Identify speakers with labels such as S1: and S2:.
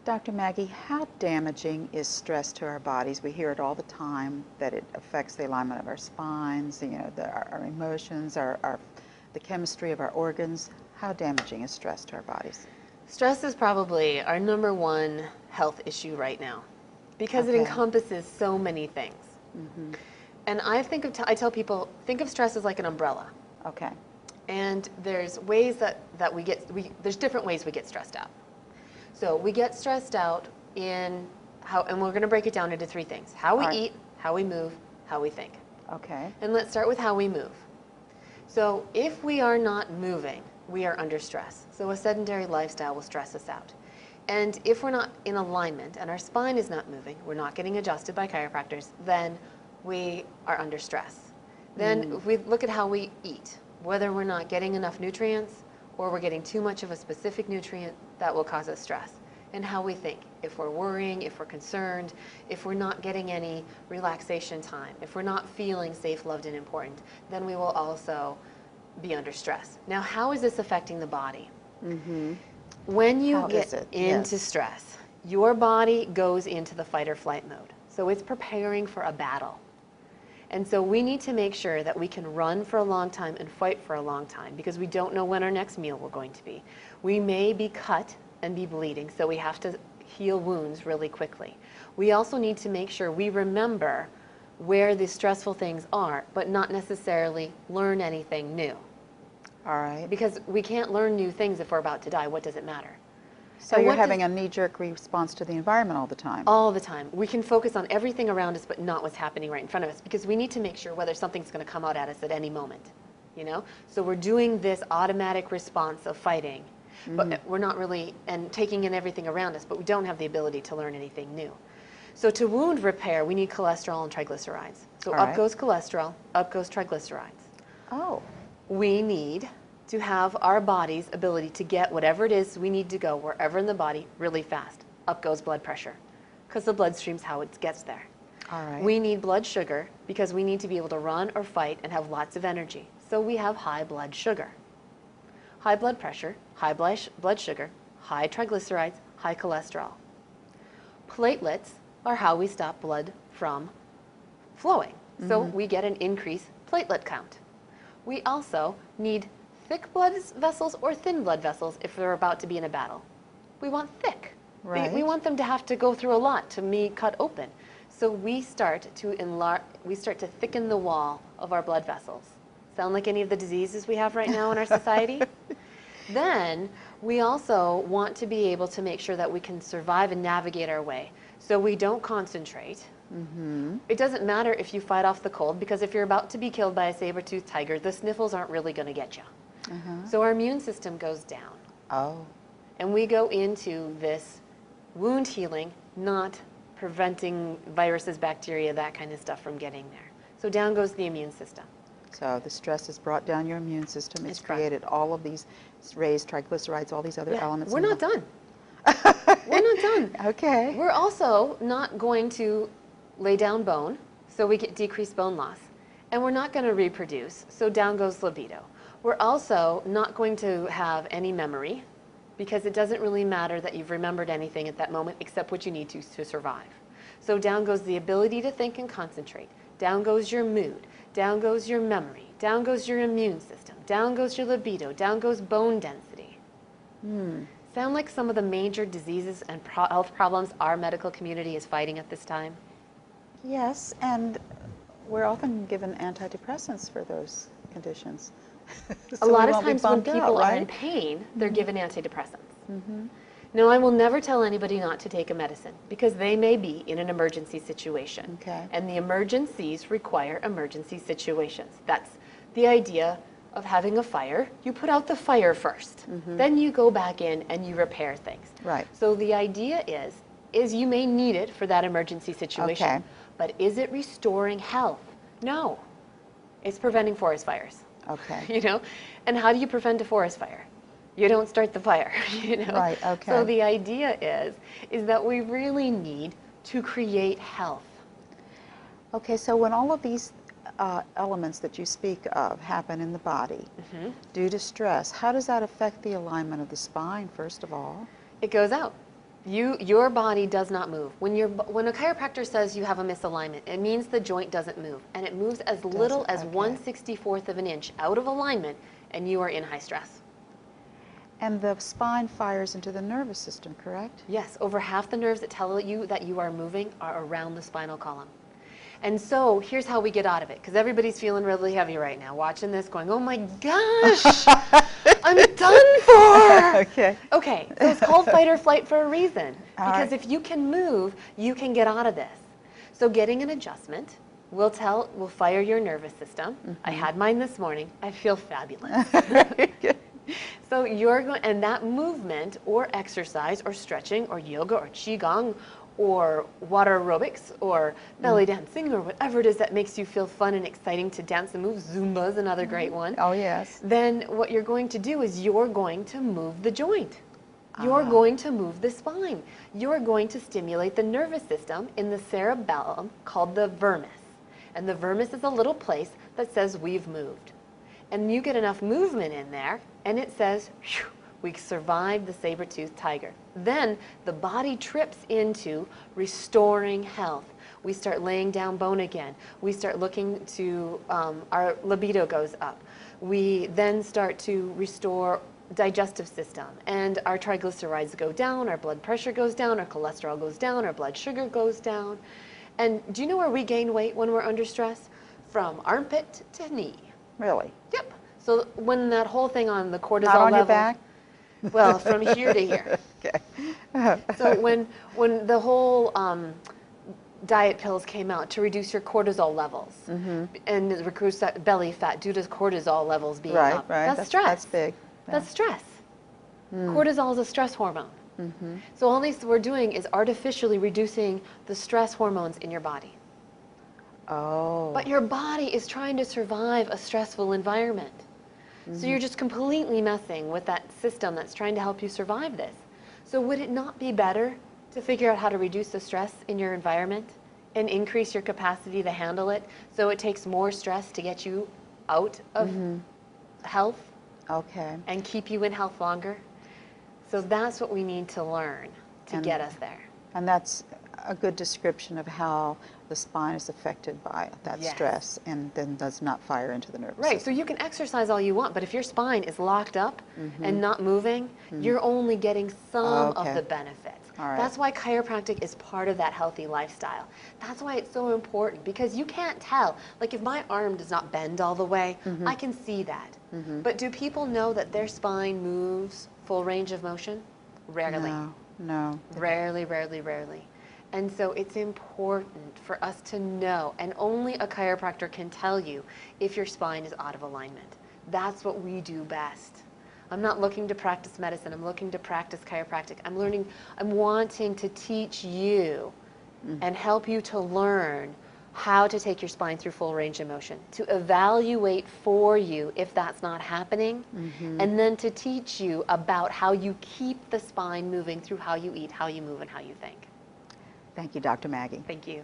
S1: Dr. Maggie, how damaging is stress to our bodies? We hear it all the time that it affects the alignment of our spines, our emotions, the chemistry of our organs. How damaging is stress to our bodies?
S2: Stress is probably our number one health issue right now because it
S1: Okay.
S2: encompasses so many things.
S1: Mm-hmm.
S2: And I tell people, think of stress as like an umbrella.
S1: Okay.
S2: And there's ways there's different ways we get stressed out. So we get stressed out and we're going to break it down into three things: how we eat, how we move, how we think.
S1: Okay.
S2: And let's start with how we move. So if we are not moving, we are under stress. So a sedentary lifestyle will stress us out. And if we're not in alignment and our spine is not moving, we're not getting adjusted by chiropractors, then we are under stress. Then if we look at how we eat, whether we're not getting enough nutrients or we're getting too much of a specific nutrient, that will cause us stress. And how we think, if we're worrying, if we're concerned, if we're not getting any relaxation time, if we're not feeling safe, loved, and important, then we will also be under stress. Now, how is this affecting the body?
S1: Mm-hmm.
S2: When you
S1: How
S2: get
S1: is it?
S2: into
S1: Yes.
S2: stress, your body goes into the fight or flight mode. So it's preparing for a battle. And so we need to make sure that we can run for a long time and fight for a long time because we don't know when our next meal will going to be. We may be cut and be bleeding, so we have to heal wounds really quickly. We also need to make sure we remember where the stressful things are, but not necessarily learn anything new.
S1: All right.
S2: Because we can't learn new things if we're about to die. What does it matter?
S1: So
S2: And
S1: you're
S2: what
S1: having a knee-jerk response to the environment all the time.
S2: All the time. We can focus on everything around us, but not what's happening right in front of us, because we need to make sure whether something's going to come out at us at any moment. So we're doing this automatic response of fighting, but we're not really, and taking in everything around us, but we don't have the ability to learn anything new. So to wound repair, we need cholesterol and triglycerides. So
S1: All
S2: up
S1: right.
S2: goes cholesterol, up goes triglycerides.
S1: Oh.
S2: We need to have our body's ability to get whatever it is we need to go wherever in the body really fast. Up goes blood pressure, because the bloodstream's how it gets there.
S1: All right.
S2: We need blood sugar because we need to be able to run or fight and have lots of energy. So we have high blood sugar. High blood pressure, high blood sugar, high triglycerides, high cholesterol. Platelets are how we stop blood from flowing. So we get an increased platelet count. We also need thick blood vessels or thin blood vessels if they're about to be in a battle. We want thick.
S1: Right.
S2: We want them to have to go through a lot to be cut open. So we start to thicken the wall of our blood vessels. Sound like any of the diseases we have right now in our society? Then we also want to be able to make sure that we can survive and navigate our way. So we don't concentrate. It doesn't matter if you fight off the cold, because if you're about to be killed by a saber-toothed tiger, the sniffles aren't really going to get you. So our immune system goes down.
S1: Oh.
S2: And we go into this wound healing, not preventing viruses, bacteria, that kind of stuff from getting there. So down goes the immune system.
S1: So the stress has brought down your immune system. It's
S2: That's right.
S1: created all of these raised triglycerides, all these other elements.
S2: We're
S1: in
S2: not
S1: the-
S2: done. We're not done.
S1: Okay.
S2: We're also not going to lay down bone, so we get decreased bone loss. And we're not going to reproduce, so down goes libido. We're also not going to have any memory, because it doesn't really matter that you've remembered anything at that moment except what you need to survive. So down goes the ability to think and concentrate. Down goes your mood. Down goes your memory. Down goes your immune system. Down goes your libido. Down goes bone density. Sound like some of the major diseases and health problems our medical community is fighting at this time?
S1: Yes, and we're often given antidepressants for those conditions.
S2: A
S1: So
S2: lot
S1: we
S2: of
S1: won't be
S2: times when
S1: bummed out,
S2: people are in
S1: right?
S2: pain, they're given antidepressants. Now, I will never tell anybody not to take a medicine, because they may be in an emergency situation.
S1: Okay.
S2: And the emergencies require emergency situations. That's the idea of having a fire. You put out the fire first. Then you go back in and you repair things.
S1: Right.
S2: So the idea is you may need it for that emergency situation.
S1: Okay.
S2: But is it restoring health? No. It's preventing forest fires.
S1: Okay.
S2: And how do you prevent a forest fire? You don't start the fire.
S1: Right, okay.
S2: So the idea is that we really need to create health.
S1: Okay, so when all of these elements that you speak of happen in the body due to stress, how does that affect the alignment of the spine, first of all?
S2: It goes out. Your body does not move. When a chiropractor says you have a misalignment, it means the joint doesn't move, and it moves as little as
S1: Okay.
S2: 1/64th of an inch out of alignment, and you are in high stress.
S1: And the spine fires into the nervous system, correct?
S2: Yes, over half the nerves that tell you that you are moving are around the spinal column. And so here's how we get out of it, because everybody's feeling really heavy right now, watching this going, oh my gosh, I'm done for.
S1: Okay.
S2: Okay, so it's called fight or flight for a reason,
S1: All
S2: because
S1: right.
S2: if you can move, you can get out of this. So getting an adjustment will fire your nervous system. I had mine this morning. I feel fabulous. So you're going, and that movement or exercise or stretching or yoga or qigong or water aerobics or belly dancing or whatever it is that makes you feel fun and exciting to dance and move. Zumba is another great one.
S1: Oh, yes.
S2: Then what you're going to do is you're going to move the joint. You're going to move the spine. You're going to stimulate the nervous system in the cerebellum called the vermis. And the vermis is a little place that says we've moved. And you get enough movement in there, and it says, "Phew, we survived the saber-toothed tiger." Then the body trips into restoring health. We start laying down bone again. We start looking to, our libido goes up. We then start to restore digestive system, and our triglycerides go down, our blood pressure goes down, our cholesterol goes down, our blood sugar goes down. And do you know where we gain weight when we're under stress? From armpit to knee.
S1: Really?
S2: Yep. So when that whole thing on the cortisol
S1: Not on
S2: level,
S1: your back?
S2: well, from here to here.
S1: Okay.
S2: So when the whole diet pills came out to reduce your cortisol levels and reduce that belly fat due to cortisol levels being
S1: Right,
S2: up,
S1: right.
S2: that's stress.
S1: That's big. Yeah.
S2: That's stress. Cortisol is a stress hormone. So all these we're doing is artificially reducing the stress hormones in your body.
S1: Oh.
S2: But your body is trying to survive a stressful environment. So you're just completely messing with that system that's trying to help you survive this. So would it not be better to figure out how to reduce the stress in your environment and increase your capacity to handle it so it takes more stress to get you out of health
S1: Okay.
S2: and keep you in health longer? So that's what we need to learn to
S1: And-
S2: get us there.
S1: And that's a good description of how the spine is affected by that
S2: Yes.
S1: stress and then does not fire into the nervous
S2: Right, so
S1: system.
S2: you can exercise all you want, but if your spine is locked up and not moving, you're only getting some of
S1: Okay.
S2: the benefits.
S1: All right.
S2: That's why chiropractic is part of that healthy lifestyle. That's why it's so important, because you can't tell. Like if my arm does not bend all the way, I can see that. But do people know that their spine moves full range of motion? Rarely.
S1: No.
S2: Rarely, rarely, rarely. And so it's important for us to know, and only a chiropractor can tell you if your spine is out of alignment. That's what we do best. I'm not looking to practice medicine, I'm looking to practice chiropractic. I'm wanting to teach you and help you to learn how to take your spine through full range of motion, to evaluate for you if that's not happening, and then to teach you about how you keep the spine moving through how you eat, how you move, and how you think.
S1: Thank you, Dr. Maggie.
S2: Thank you.